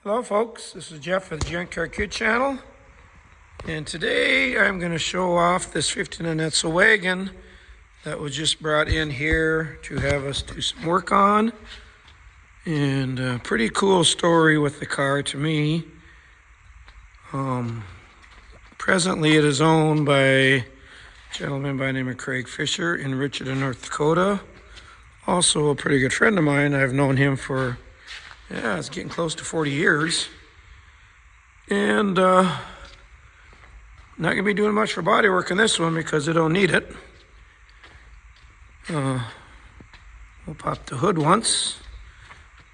Hello folks, this is Jeff of the Junkyard Kid channel, and today I'm going to show off this 59 Edsel Wagon that was just brought in here to have us do some work on. And a pretty cool story with the car to me. Presently it is owned by a gentleman by the name of Craig Fisher in Richardson, North Dakota. Also a pretty good friend of mine. I've known him for it's getting close to 40 years. And not going to be doing much for body work in this one because I don't need it. We'll pop the hood once,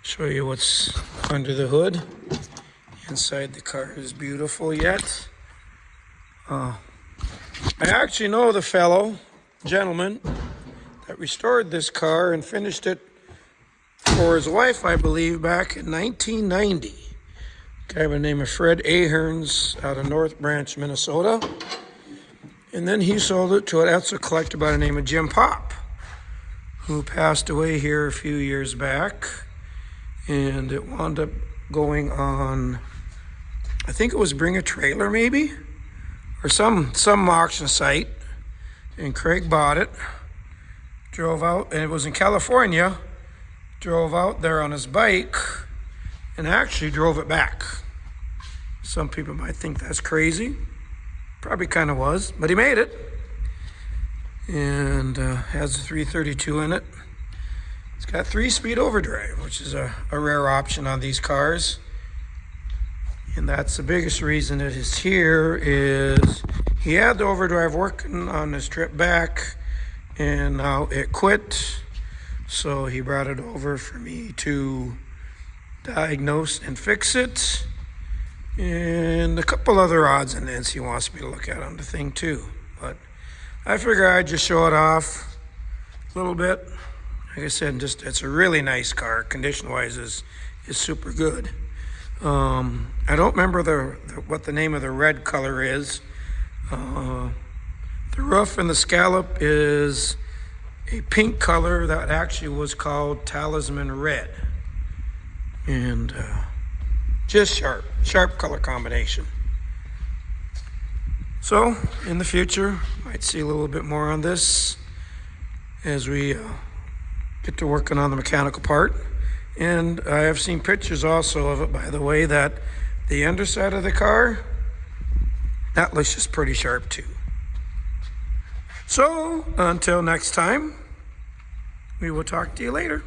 show you what's under the hood. Inside the car is beautiful yet. I actually know the gentleman that restored this car and finished it for his wife, I believe, back in 1990. A guy by the name of Fred Aherns out of North Branch, Minnesota. And then he sold it to an Edsel collector by the name of Jim Pop, who passed away here a few years back. And it wound up going on, I think it was Bring a Trailer maybe, or some auction site. And Craig bought it, drove out, and it was in California. Drove out there on his bike and actually drove it back. Some people might think that's crazy. Probably kind of was, but he made it. And has a 332 in it. It's got 3-speed overdrive, which is a rare option on these cars. And that's the biggest reason it is here is he had the overdrive working on his trip back and now it quit. So he brought it over for me to diagnose and fix it. And a couple other odds and ends he wants me to look at on the thing too. But I figure I'd just show it off a little bit. Like I said, it's a really nice car. Condition-wise is super good. I don't remember what the name of the red color is. The roof and the scallop is a pink color that actually was called Talisman Red. And just sharp color combination. So in the future, might see a little bit more on this as we get to working on the mechanical part. And I have seen pictures also of it, by the way, that the underside of the car, that looks just pretty sharp too. So, until next time, we will talk to you later.